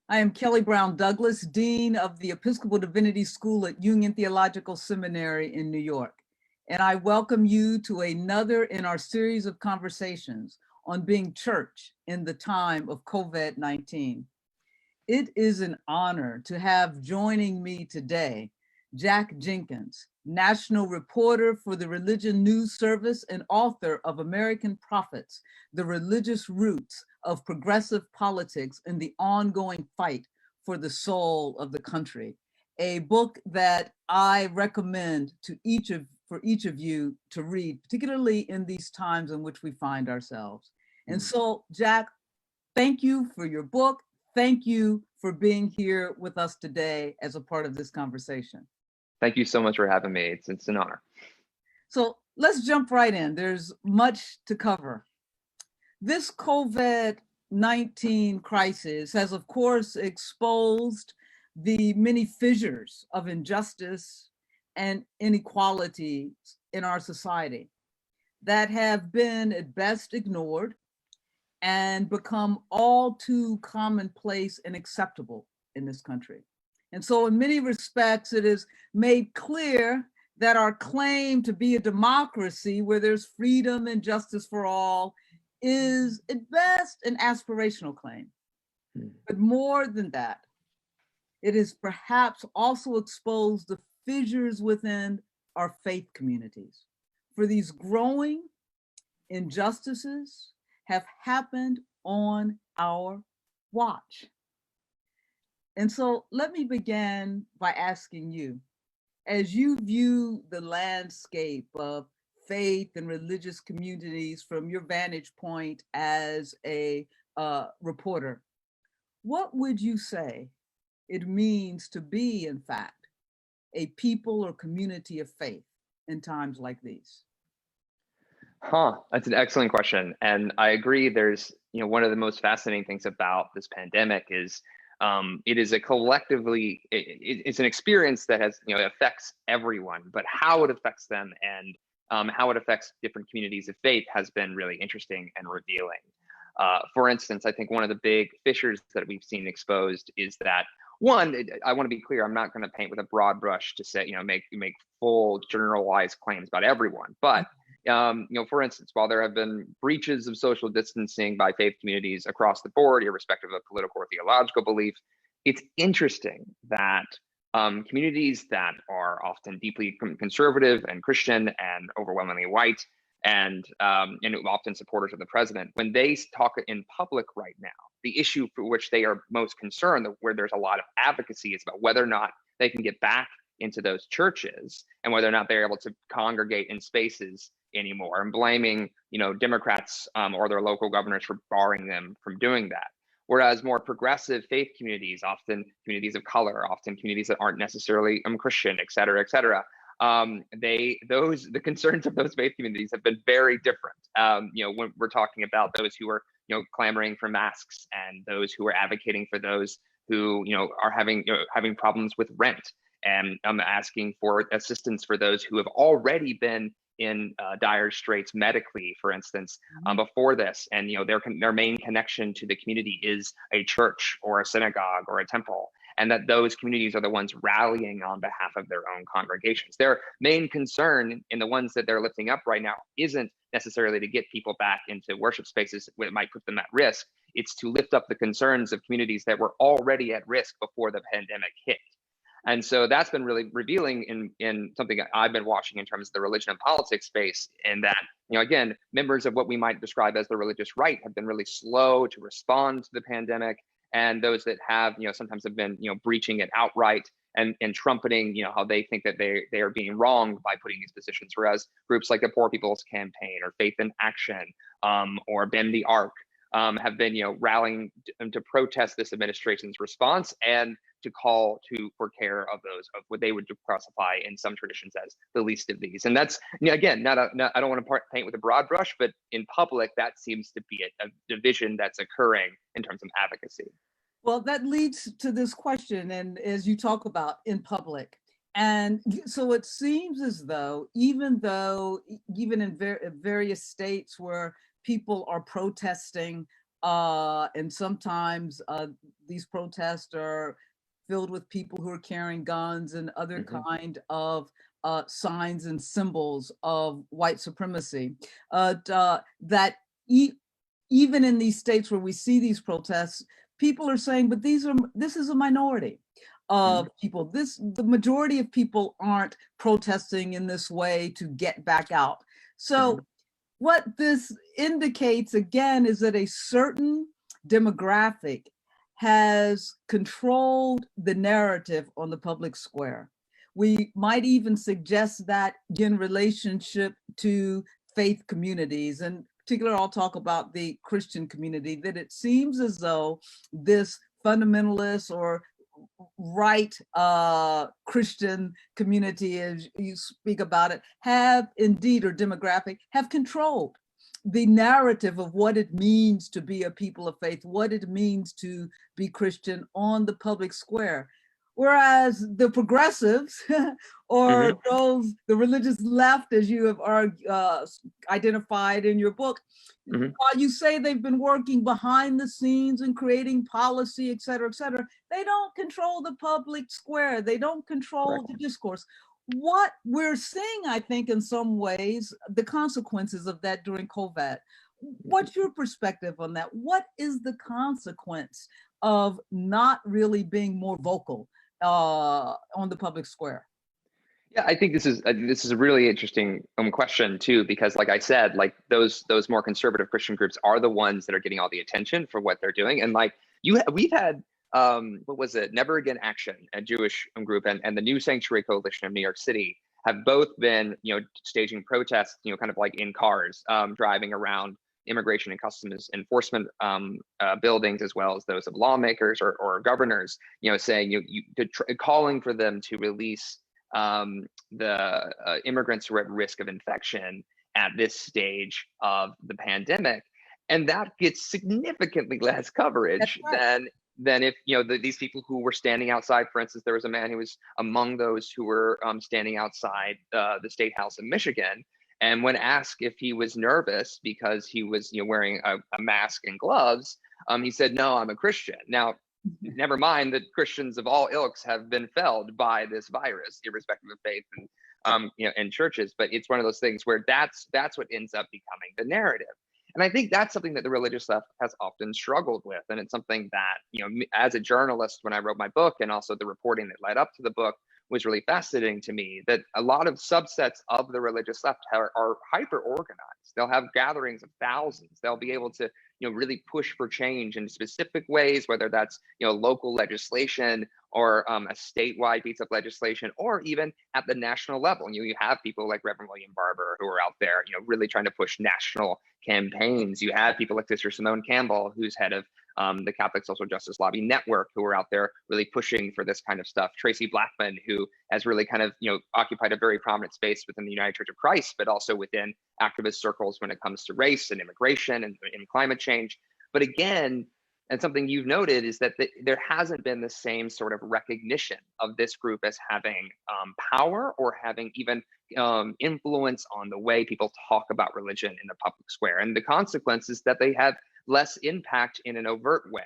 I am Kelly Brown Douglas, Dean of the Episcopal Divinity School at Union Theological Seminary in New York. And I welcome you to another in our series of conversations on being church in the time of COVID-19. It is an honor to have joining me today, Jack Jenkins, national reporter for the Religion News Service and author of American Prophets, The Religious Roots of Progressive Politics and the Ongoing Fight for the Soul of the Country, a book that I recommend for each of you to read, particularly in these times in which we find ourselves. And so, Jack, thank you for your book. Thank you for being here with us today as a part of this conversation. Thank you so much for having me. It's an honor. So let's jump right in. There's much to cover. This COVID-19 crisis has, of course, exposed the many fissures of injustice and inequality in our society that have been at best ignored and become all too commonplace and acceptable in this country. And so in many respects, it is made clear that our claim to be a democracy where there's freedom and justice for all is at best an aspirational claim. But more than that, it has perhaps also exposed the fissures within our faith communities. For these growing injustices have happened on our watch. And so let me begin by asking you, as you view the landscape of faith and religious communities from your vantage point as a reporter, what would you say it means to be, in fact, a people or community of faith in times like these? That's an excellent question. And I agree, there's, one of the most fascinating things about this pandemic is it is it's an experience that has, affects everyone, but how it affects them and how it affects different communities of faith has been really interesting and revealing. For instance, I think one of the big fissures that we've seen exposed is that, one, I want to be clear, I'm not going to paint with a broad brush to say, make full generalized claims about everyone. But, for instance, while there have been breaches of social distancing by faith communities across the board, irrespective of political or theological belief, it's interesting that communities that are often deeply conservative and Christian and overwhelmingly white and often supporters of the president, when they talk in public right now, the issue for which they are most concerned, where there's a lot of advocacy, is about whether or not they can get back into those churches and whether or not they're able to congregate in spaces anymore, and blaming, Democrats or their local governors for barring them from doing that. Whereas more progressive faith communities, often communities of color, often communities that aren't necessarily Christian, et cetera, the concerns of those faith communities have been very different. When we're talking about those who are, clamoring for masks, and those who are advocating for those who, are having problems with rent, and asking for assistance for those who have already been in dire straits medically, for instance, before this, and their main connection to the community is a church or a synagogue or a temple, and that those communities are the ones rallying on behalf of their own congregations. Their main concern in the ones that they're lifting up right now isn't necessarily to get people back into worship spaces that might put them at risk. It's to lift up the concerns of communities that were already at risk before the pandemic hit. And so that's been really revealing in something I've been watching in terms of the religion and politics space, and that, again, members of what we might describe as the religious right have been really slow to respond to the pandemic. And those that have, sometimes have been, breaching it outright and trumpeting, how they think that they are being wronged by putting these positions. Whereas groups like the Poor People's Campaign or Faith in Action or Bend the Arc have been, rallying to protest this administration's response and to call for care of those of what they would classify in some traditions as the least of these. And that's, again, I don't want to paint with a broad brush, but in public, that seems to be a division that's occurring in terms of advocacy. Well, that leads to this question, and as you talk about in public. And so it seems as though even in various states where people are protesting And sometimes these protests are filled with people who are carrying guns and other kind of signs and symbols of white supremacy. That even in these states where we see these protests, people are saying, but this is a minority of people. The majority of people aren't protesting in this way to get back out. So what this indicates again is that a certain demographic has controlled the narrative on the public square. We might even suggest that in relationship to faith communities, and in particular, I'll talk about the Christian community, that it seems as though this fundamentalist or right Christian community, as you speak about it, have indeed, or demographic, have controlled the narrative of what it means to be a people of faith, what it means to be Christian on the public square. Whereas the progressives or the religious left, as you have identified in your book, while you say they've been working behind the scenes and creating policy, et cetera, they don't control the public square. They don't control the discourse. What we're seeing, I think, in some ways, the consequences of that during COVID. What's your perspective on that? What is the consequence of not really being more vocal on the public square? Yeah, I think this is a really interesting question too, because like I said, like those more conservative Christian groups are the ones that are getting all the attention for what they're doing. And like we've had what was it, Never Again Action, a Jewish group, and the New Sanctuary Coalition of New York City have both been, staging protests, kind of like in cars, driving around immigration and customs enforcement buildings, as well as those of lawmakers or governors, saying calling for them to release the immigrants who are at risk of infection at this stage of the pandemic. And that gets significantly less coverage than if, these people who were standing outside. For instance, there was a man who was among those who were standing outside the State House in Michigan. And when asked if he was nervous because he was wearing a mask and gloves, he said, "No, I'm a Christian." Now, never mind that Christians of all ilks have been felled by this virus, irrespective of faith and churches. But it's one of those things where that's what ends up becoming the narrative. And I think that's something that the religious left has often struggled with. And it's something that, as a journalist, when I wrote my book, and also the reporting that led up to the book, was really fascinating to me, that a lot of subsets of the religious left are hyper organized. They'll have gatherings of thousands. They'll be able to, really push for change in specific ways, whether that's, local legislation or a statewide piece of legislation, or even at the national level. You have people like Reverend William Barber who are out there, really trying to push national campaigns. You have people like Sister Simone Campbell, who's head of the Catholic Social Justice Lobby Network, who are out there really pushing for this kind of stuff. Tracy Blackman, who has really kind of, occupied a very prominent space within the United Church of Christ, but also within activist circles when it comes to race and immigration and climate change. But again, and something you've noted is that there hasn't been the same sort of recognition of this group as having power or having even influence on the way people talk about religion in the public square. And the consequence is that they have less impact in an overt way.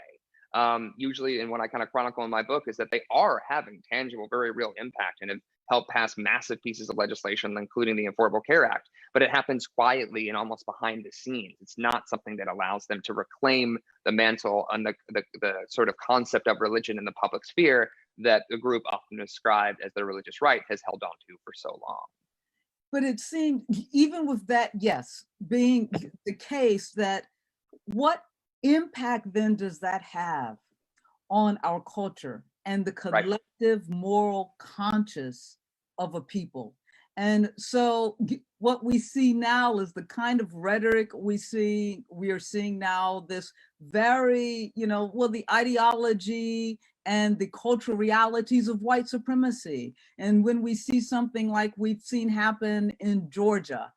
Usually, and what I kind of chronicle in my book is that they are having tangible, very real impact and have helped pass massive pieces of legislation, including the Affordable Care Act. But it happens quietly and almost behind the scenes. It's not something that allows them to reclaim the mantle and the sort of concept of religion in the public sphere that the group often described as the religious right has held on to for so long. But it seemed, even with that, yes, being the case, that what impact then does that have on our culture and the collective moral conscience of a people? And so what we see now is the kind of rhetoric we are seeing now, this very, the ideology and the cultural realities of white supremacy. And when we see something like we've seen happen in Georgia,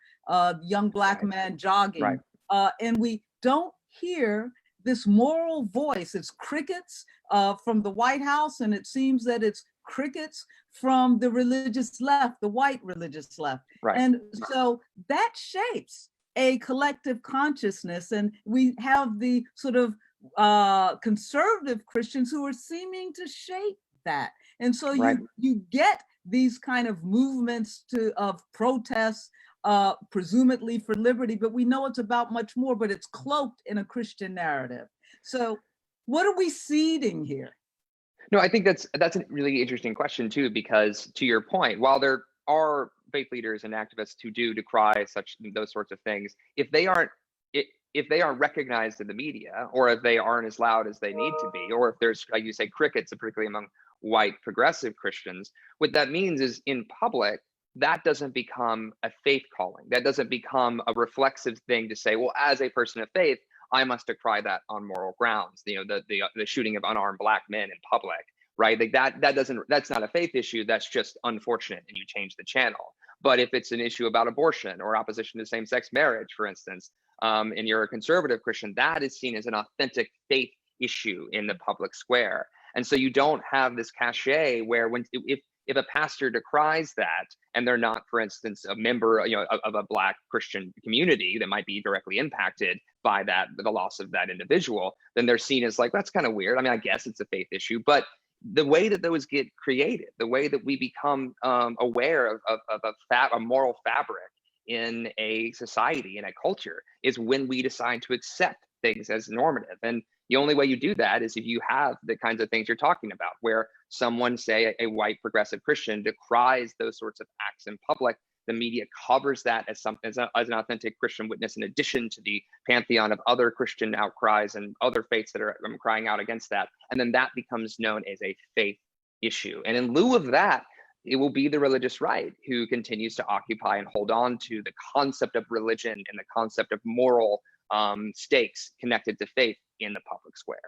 young Black man jogging, and we don't hear this moral voice. It's crickets from the White House, and it seems that it's crickets from the religious left, the white religious left. And so that shapes a collective consciousness, and we have the sort of conservative Christians who are seeming to shape that. And so Right. you get these kind of movements of protests, presumably for liberty, but we know it's about much more, but it's cloaked in a Christian narrative. So what are we seeding here? No, I think that's a really interesting question too, because to your point, while there are faith leaders and activists who do decry those sorts of things, if they aren't recognized in the media, or if they aren't as loud as they need to be, or if there's, like you say, crickets, particularly among white progressive Christians, what that means is in public, that doesn't become a faith calling. That doesn't become a reflexive thing to say, well, as a person of faith, I must decry that on moral grounds. You know, the shooting of unarmed Black men in public, right? Like that's not a faith issue. That's just unfortunate, and you change the channel. But if it's an issue about abortion or opposition to same-sex marriage, for instance, and you're a conservative Christian, that is seen as an authentic faith issue in the public square. And so you don't have this cachet where if a pastor decries that, and they're not, for instance, a member, you know, of a Black Christian community that might be directly impacted by that, the loss of that individual, then they're seen as like, that's kind of weird. I mean, I guess it's a faith issue, but the way that those get created, the way that we become aware of a moral fabric in a society, in a culture, is when we decide to accept things as normative. And the only way you do that is if you have the kinds of things you're talking about, where someone, say a white progressive Christian, decries those sorts of acts in public. The media covers that as an authentic Christian witness, in addition to the pantheon of other Christian outcries and other faiths that are crying out against that. And then that becomes known as a faith issue. And in lieu of that, it will be the religious right who continues to occupy and hold on to the concept of religion and the concept of moral stakes connected to faith in the public square.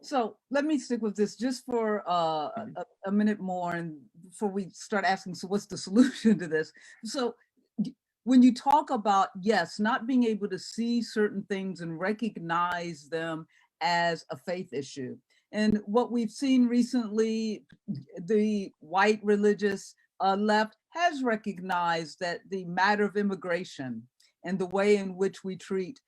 So let me stick with this just for a minute more, and before we start asking, so what's the solution to this? So when you talk about, yes, not being able to see certain things and recognize them as a faith issue, and what we've seen recently, the white religious left has recognized that the matter of immigration and the way in which we treat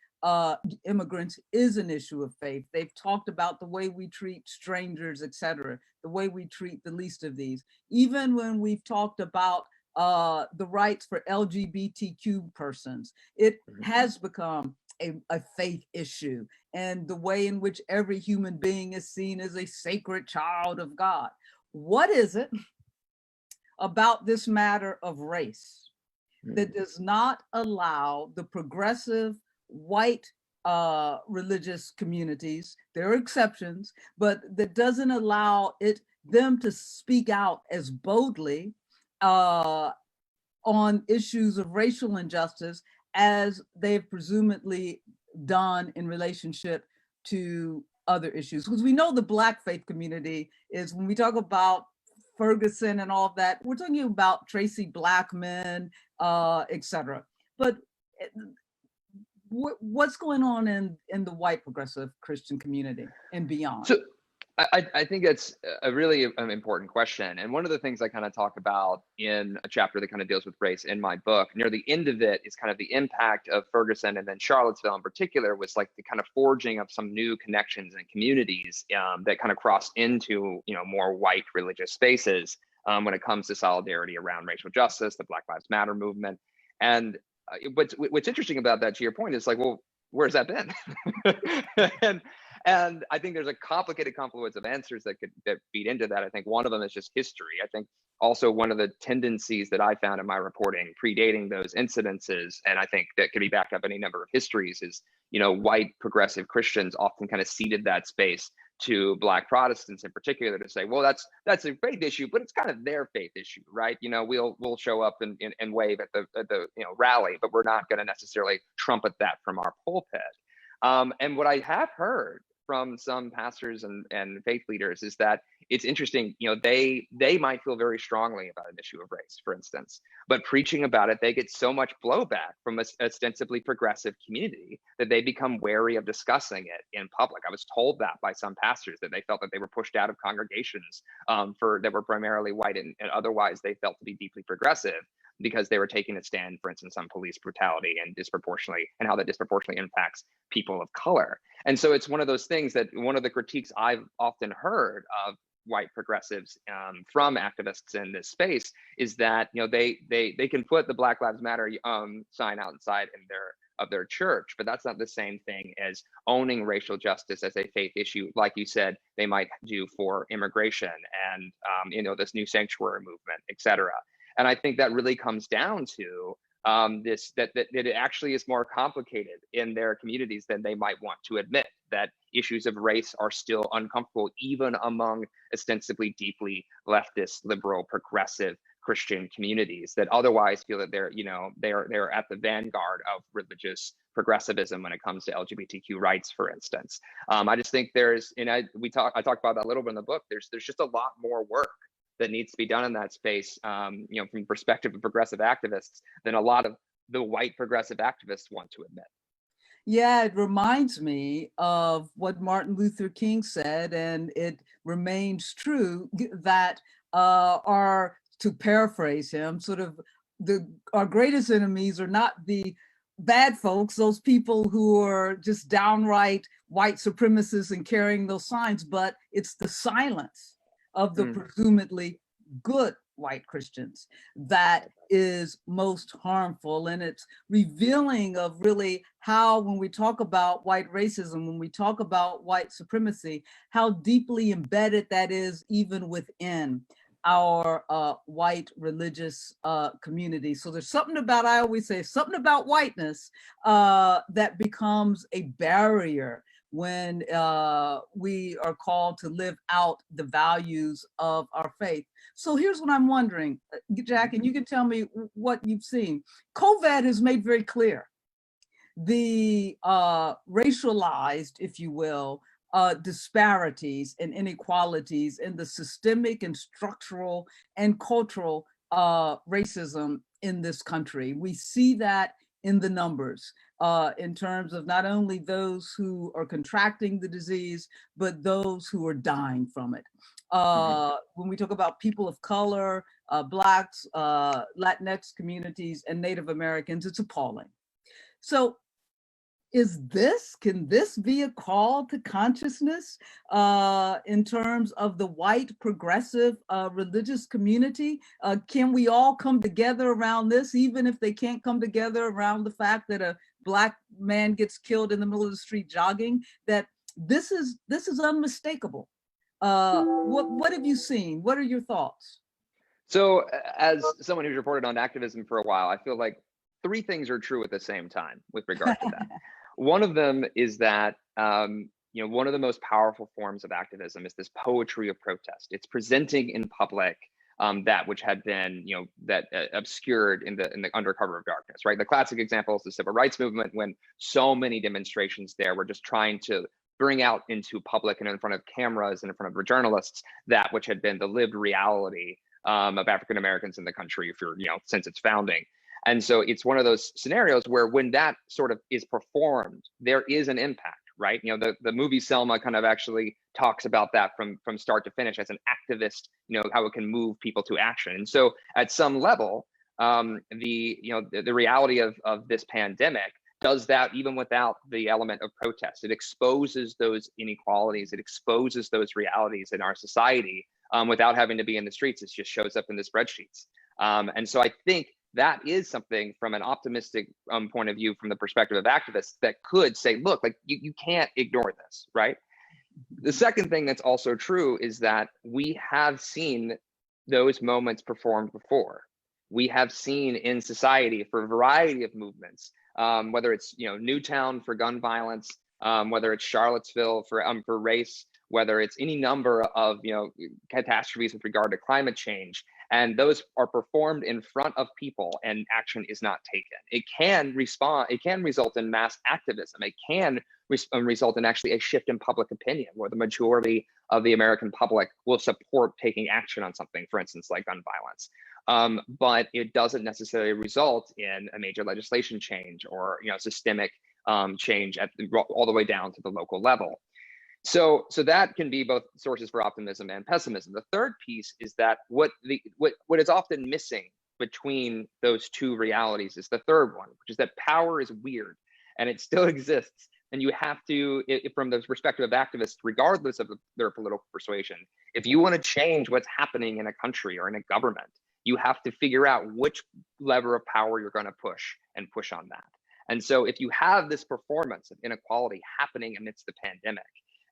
immigrants is an issue of faith. They've talked about the way we treat strangers, et cetera, the way we treat the least of these. Even when we've talked about the rights for LGBTQ persons, it has become a faith issue, and the way in which every human being is seen as a sacred child of God. What is it about this matter of race that does not allow the progressive white religious communities, there are exceptions, but that doesn't allow them to speak out as boldly on issues of racial injustice as they've presumably done in relationship to other issues? Because we know the Black faith community is, when we talk about Ferguson and all of that, we're talking about Tracy Blackman, et cetera. But what's going on in the white progressive Christian community and beyond? So I think it's a really important question. And one of the things I kind of talk about in a chapter that kind of deals with race in my book, near the end of it, is kind of the impact of Ferguson and then Charlottesville in particular, was like the kind of forging of some new connections and communities that kind of cross into, you know, more white religious spaces when it comes to solidarity around racial justice, the Black Lives Matter movement. And what's interesting about that, to your point, is like, well, where's that been? And I think there's a complicated confluence of answers that feed into that. I think one of them is just history. I think also one of the tendencies that I found in my reporting predating those incidences, and I think that could be backed up any number of histories, is, you know, white progressive Christians often kind of ceded that space to Black Protestants in particular to say, well, that's a faith issue, but it's kind of their faith issue, right? You know, we'll show up and wave at the you know, rally, but we're not going to necessarily trumpet that from our pulpit. And what I have heard from some pastors and faith leaders is that it's interesting, you know, they might feel very strongly about an issue of race, for instance, but preaching about it, they get so much blowback from an ostensibly progressive community that they become wary of discussing it in public. I was told that by some pastors, that they felt that they were pushed out of congregations that were primarily white and otherwise they felt to be deeply progressive, because they were taking a stand, for instance, on police brutality and how that disproportionately impacts people of color. And so it's one of those things that one of the critiques I've often heard of white progressives from activists in this space is that they can put the Black Lives Matter sign outside of their church, but that's not the same thing as owning racial justice as a faith issue, like you said they might do for immigration and this new sanctuary movement, et cetera. And I think that really comes down to that it actually is more complicated in their communities than they might want to admit, that issues of race are still uncomfortable even among ostensibly deeply leftist, liberal, progressive Christian communities that otherwise feel that they're at the vanguard of religious progressivism when it comes to LGBTQ rights, for instance. I just think I talk about that a little bit in the book. There's just a lot more work that needs to be done in that space, from the perspective of progressive activists than a lot of the white progressive activists want to admit. Yeah, it reminds me of what Martin Luther King said, and it remains true that to paraphrase him, our greatest enemies are not the bad folks, those people who are just downright white supremacists and carrying those signs, but it's the silence of the presumably good white Christians that is most harmful. And it's revealing of really how, when we talk about white racism, when we talk about white supremacy, how deeply embedded that is even within our white religious community. So there's something about, I always say, something about whiteness that becomes a barrier when we are called to live out the values of our faith. So here's what I'm wondering, Jack, and you can tell me what you've seen. COVID has made very clear the racialized, if you will, disparities and inequalities in the systemic and structural and cultural racism in this country. We see that in the numbers, in terms of not only those who are contracting the disease, but those who are dying from it. When we talk about people of color, Blacks, Latinx communities, and Native Americans, it's appalling. So can this be a call to consciousness in terms of the white progressive religious community? Can we all come together around this, even if they can't come together around the fact that a Black man gets killed in the middle of the street jogging? That this is unmistakable. What have you seen? What are your thoughts? So, as someone who's reported on activism for a while, I feel like three things are true at the same time with regard to that. One of them is that one of the most powerful forms of activism is this poetry of protest. It's presenting in public that which had been obscured in the undercover of darkness, right? The classic example is the civil rights movement, when so many demonstrations there were just trying to bring out into public and in front of cameras and in front of journalists that which had been the lived reality of African Americans in the country since its founding. And so it's one of those scenarios where when that sort of is performed, there is an impact, right? The movie Selma kind of actually talks about that from start to finish as an activist, how it can move people to action. And so at some level, the reality of this pandemic does that even without the element of protest. It exposes those inequalities, it exposes those realities in our society without having to be in the streets. It just shows up in the spreadsheets. And so I think that is something from an optimistic point of view, from the perspective of activists, that could say, look, like you can't ignore this, right? The second thing that's also true is that we have seen those moments performed before. We have seen in society for a variety of movements, whether it's Newtown for gun violence, whether it's Charlottesville for race, whether it's any number of catastrophes with regard to climate change. And those are performed in front of people and action is not taken. It can result in mass activism. It can result in actually a shift in public opinion, where the majority of the American public will support taking action on something, for instance, like gun violence. But it doesn't necessarily result in a major legislation change or systemic change all the way down to the local level. So that can be both sources for optimism and pessimism. The third piece is that what is often missing between those two realities is the third one, which is that power is weird and it still exists. And you have to, from the perspective of activists, regardless of their political persuasion, if you want to change what's happening in a country or in a government, you have to figure out which lever of power you're going to push and push on that. And so if you have this performance of inequality happening amidst the pandemic,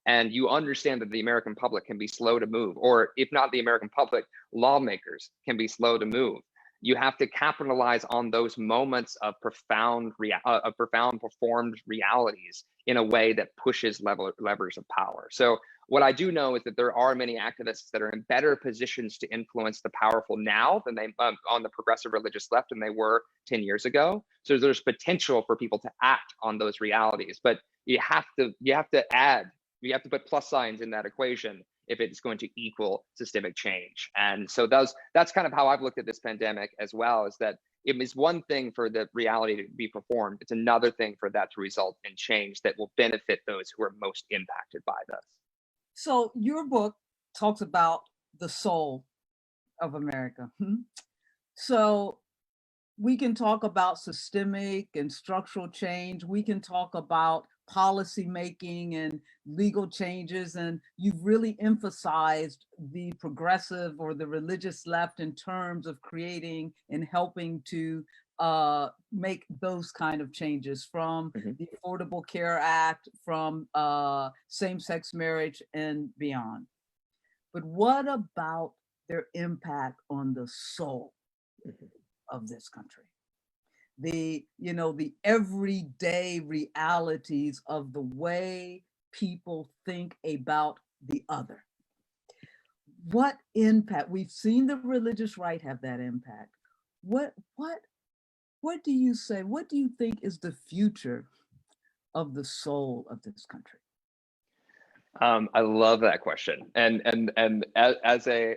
and you understand that the American public can be slow to move, or if not the American public, lawmakers can be slow to move, you have to capitalize on those moments of profound performed realities in a way that pushes levers of power. So what I do know is that there are many activists that are in better positions to influence the powerful now than they on the progressive religious left than they were 10 years ago. So there's potential for people to act on those realities, but you have to put plus signs in that equation if it's going to equal systemic change. And so that's kind of how I've looked at this pandemic as well, is that it is one thing for the reality to be performed. It's another thing for that to result in change that will benefit those who are most impacted by this. So your book talks about the soul of America. So we can talk about systemic and structural change. We can talk about policy making and legal changes, and you've really emphasized the progressive or the religious left in terms of creating and helping to make those kind of changes, from the Affordable Care Act, from same-sex marriage and beyond. But what about their impact on the soul of this country? The everyday realities of the way people think about the other. What impact? We've seen the religious right have that impact. What do you say? What do you think is the future of the soul of this country? I love that question. And as a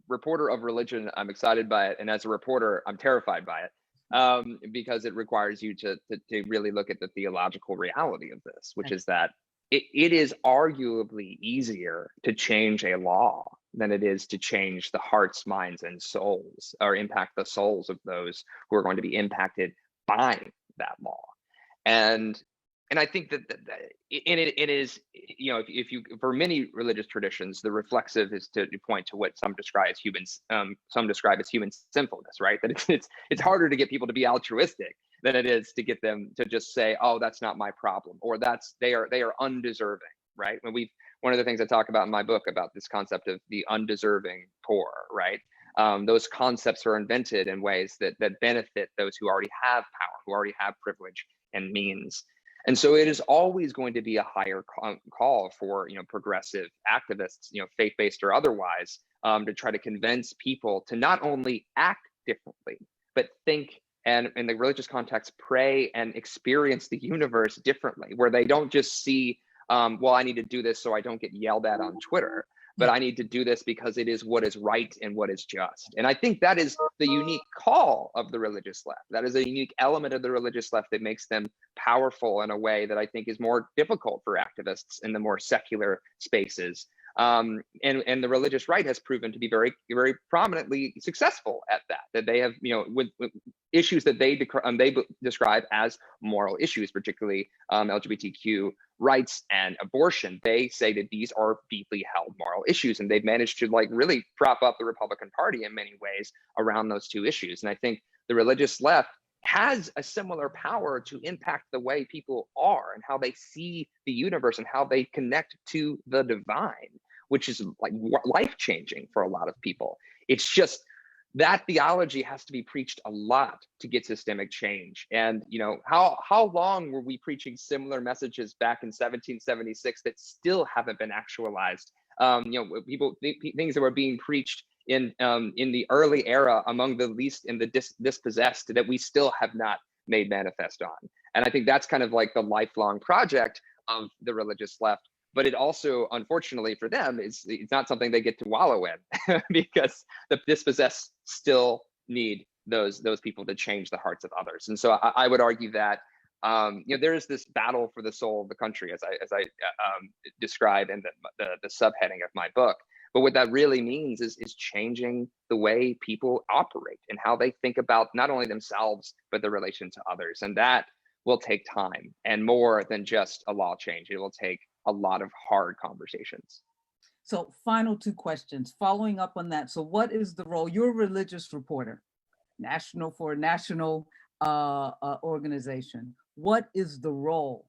reporter of religion, I'm excited by it. And as a reporter, I'm terrified by it. Because it requires you to really look at the theological reality of this, which is that it is arguably easier to change a law than it is to change the hearts, minds, and souls, or impact the souls of those who are going to be impacted by that law. And I think that it is, if you, for many religious traditions, the reflexive is to point to what some describe as human sinfulness, right? That it's harder to get people to be altruistic than it is to get them to just say, oh, that's not my problem, or they are undeserving, right? One of the things I talk about in my book about this concept of the undeserving poor, right? Those concepts are invented in ways that benefit those who already have power, who already have privilege and means. And so it is always going to be a higher call for progressive activists, faith-based or otherwise, to try to convince people to not only act differently, but think, and in the religious context, pray and experience the universe differently, where they don't just see, well, I need to do this so I don't get yelled at on Twitter, but I need to do this because it is what is right and what is just. And I think that is the unique call of the religious left. That is a unique element of the religious left that makes them powerful in a way that I think is more difficult for activists in the more secular spaces. And the religious right has proven to be very, very prominently successful at that. That they have, with issues that they describe as moral issues, particularly LGBTQ rights and abortion. They say that these are deeply held moral issues, and they've managed to really prop up the Republican Party in many ways around those two issues. And I think the religious left has a similar power to impact the way people are and how they see the universe and how they connect to the divine, which is life-changing for a lot of people. It's just that theology has to be preached a lot to get systemic change. And how long were we preaching similar messages back in 1776 that still haven't been actualized? Things that were being preached in the early era among the least in the dispossessed that we still have not made manifest on. And I think that's kind of like the lifelong project of the religious left. But it also, unfortunately for them, it's not something they get to wallow in because the dispossessed still need those people to change the hearts of others. And so I would argue that there is this battle for the soul of the country, as I describe in the subheading of my book. But what that really means is changing the way people operate and how they think about not only themselves, but their relation to others. And that will take time and more than just a law change. It will take a lot of hard conversations. So final two questions following up on that. So what is the role? You're a religious reporter, for a national organization. What is the role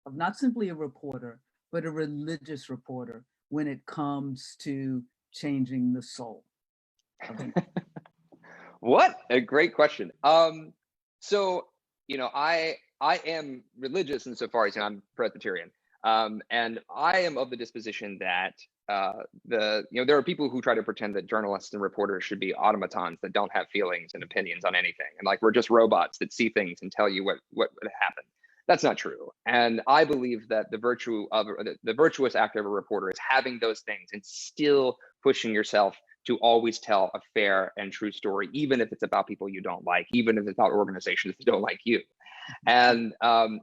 of not simply a reporter, but a religious reporter when it comes to changing the soul? Okay. What a great question. So, I am religious insofar as I'm Presbyterian, and I am of the disposition that there are people who try to pretend that journalists and reporters should be automatons that don't have feelings and opinions on anything, and like we're just robots that see things and tell you what happened. That's not true. And I believe that the virtuous act of a reporter is having those things and still pushing yourself to always tell a fair and true story, even if it's about people you don't like, even if it's about organizations that don't like you. And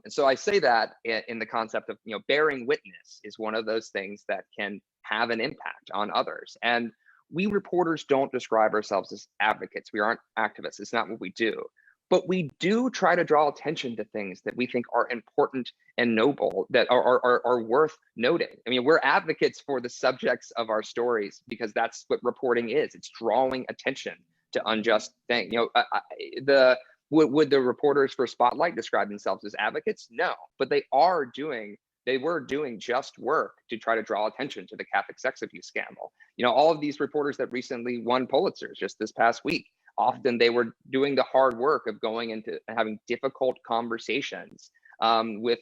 so I say that in the concept of, bearing witness is one of those things that can have an impact on others. And we reporters don't describe ourselves as advocates. We aren't activists. It's not what we do. But we do try to draw attention to things that we think are important and noble, that are worth noting. I mean, we're advocates for the subjects of our stories because that's what reporting is. It's drawing attention to unjust things. Would the reporters for Spotlight describe themselves as advocates? No, but they were doing just work to try to draw attention to the Catholic sex abuse scandal. All of these reporters that recently won Pulitzers just this past week, often they were doing the hard work of going into having difficult conversations with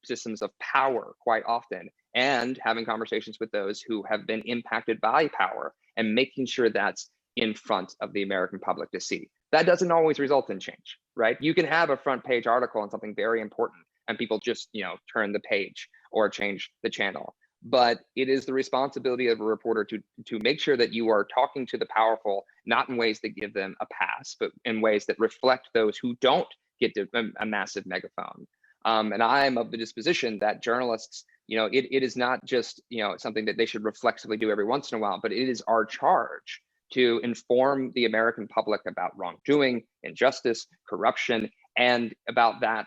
systems of power quite often, and having conversations with those who have been impacted by power and making sure that's in front of the American public to see. That doesn't always result in change, right? You can have a front page article on something very important and people just, turn the page or change the channel. But it is the responsibility of a reporter to make sure that you are talking to the powerful, not in ways that give them a pass, but in ways that reflect those who don't get a massive megaphone. And I'm of the disposition that journalists, it is not just, something that they should reflexively do every once in a while, but it is our charge to inform the American public about wrongdoing, injustice, corruption, and about that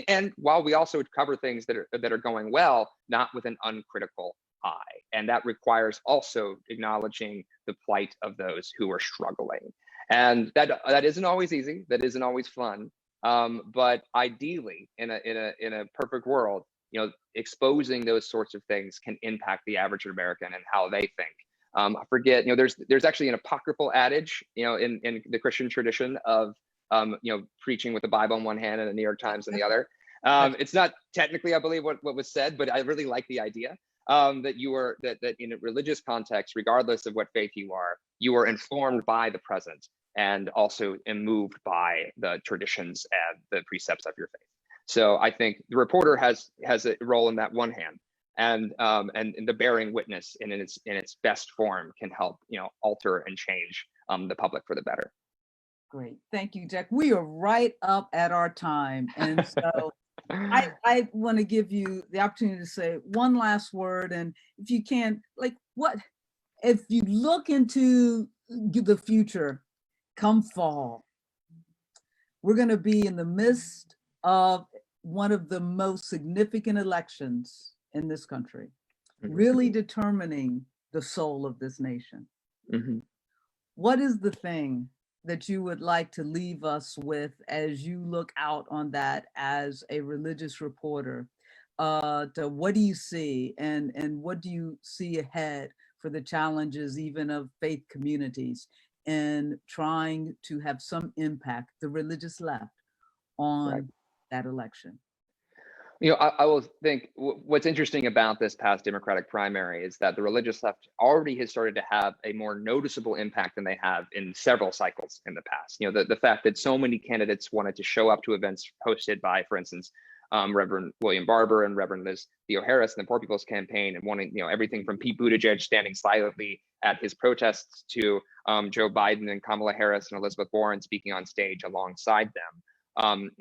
and while we also cover things that are going well, not with an uncritical eye. And that requires also acknowledging the plight of those who are struggling. And that isn't always easy, that isn't always fun. But ideally, in a perfect world, exposing those sorts of things can impact the average American and how they think. I forget, there's actually an apocryphal adage, in the Christian tradition of preaching with the Bible in one hand and the New York Times in the other. It's not technically, I believe, what was said, but I really like the idea that in a religious context, regardless of what faith you are informed by the present and also moved by the traditions and the precepts of your faith. So I think the reporter has a role in that one hand, and the bearing witness in its best form can help alter and change the public for the better. Great, thank you, Jack. We are right up at our time, and so I want to give you the opportunity to say one last word, and if you can, if you look into the future, come fall, we're going to be in the midst of one of the most significant elections in this country, really determining the soul of this nation. Mm-hmm. What is the thing that you would like to leave us with as you look out on that as a religious reporter? What do you see, and what do you see ahead for the challenges even of faith communities in trying to have some impact, the religious left, on that election? I will think what's interesting about this past Democratic primary is that the religious left already has started to have a more noticeable impact than they have in several cycles in the past. The fact that so many candidates wanted to show up to events hosted by, for instance, Reverend William Barber and Reverend Liz Theo-Harris in the Poor People's Campaign, and wanting everything from Pete Buttigieg standing silently at his protests to Joe Biden and Kamala Harris and Elizabeth Warren speaking on stage alongside them.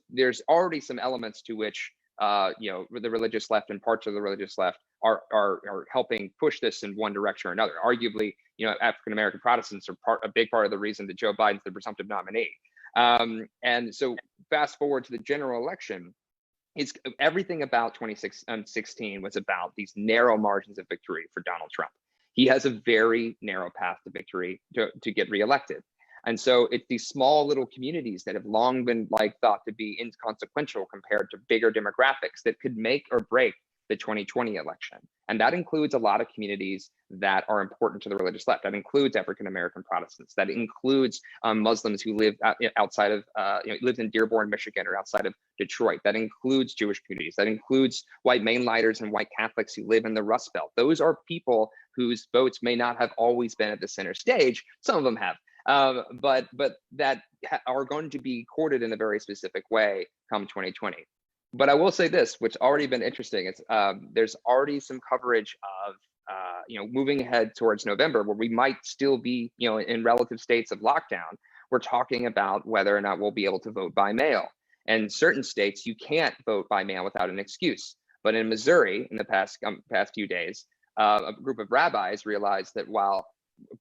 There's already some elements to which the religious left and parts of the religious left are helping push this in one direction or another. Arguably, African American Protestants are a big part of the reason that Joe Biden's the presumptive nominee. And so fast forward to the general election, everything about 2016 was about these narrow margins of victory for Donald Trump. He has a very narrow path to victory to get reelected. And so it's these small little communities that have long been thought to be inconsequential compared to bigger demographics that could make or break the 2020 election. And that includes a lot of communities that are important to the religious left. That includes African American Protestants. That includes Muslims who live outside of, lived in Dearborn, Michigan, or outside of Detroit. That includes Jewish communities. That includes white mainliners and white Catholics who live in the Rust Belt. Those are people whose votes may not have always been at the center stage. Some of them have. But that are going to be courted in a very specific way come 2020. But I will say this, which already been interesting. It's there's already some coverage of moving ahead towards November, where we might still be in relative states of lockdown. We're talking about whether or not we'll be able to vote by mail. And in certain states, you can't vote by mail without an excuse. But in Missouri, in the past few days, a group of rabbis realized that while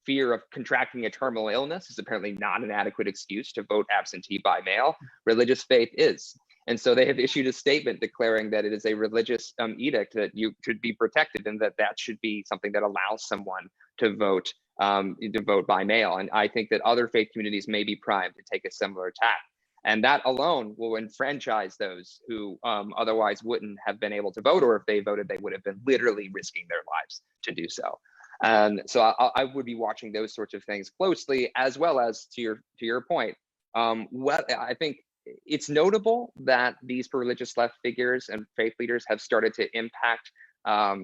fear of contracting a terminal illness is apparently not an adequate excuse to vote absentee by mail, religious faith is. And so they have issued a statement declaring that it is a religious edict that you should be protected, and that should be something that allows someone to vote by mail. And I think that other faith communities may be primed to take a similar tack. And that alone will enfranchise those who otherwise wouldn't have been able to vote, or if they voted, they would have been literally risking their lives to do so. And so I would be watching those sorts of things closely, as well as to your point. I think it's notable that these religious left figures and faith leaders have started to impact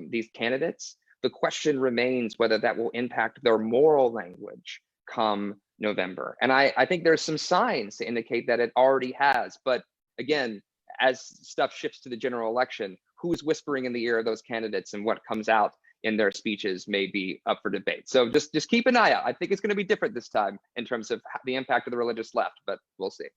these candidates. The question remains whether that will impact their moral language come November. And I think there's some signs to indicate that it already has. But again, as stuff shifts to the general election, who's whispering in the ear of those candidates and what comes out in their speeches may be up for debate. So just keep an eye out. I think it's going to be different this time in terms of the impact of the religious left, but we'll see.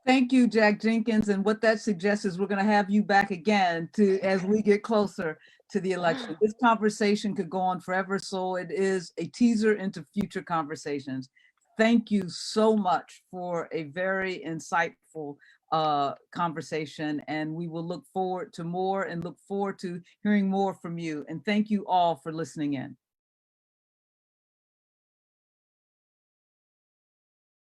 Thank you, Jack Jenkins. And what that suggests is we're going to have you back again as we get closer to the election. This conversation could go on forever, so it is a teaser into future conversations. Thank you so much for a very insightful conversation, and we will look forward to more and look forward to hearing more from you. And thank you all for listening in.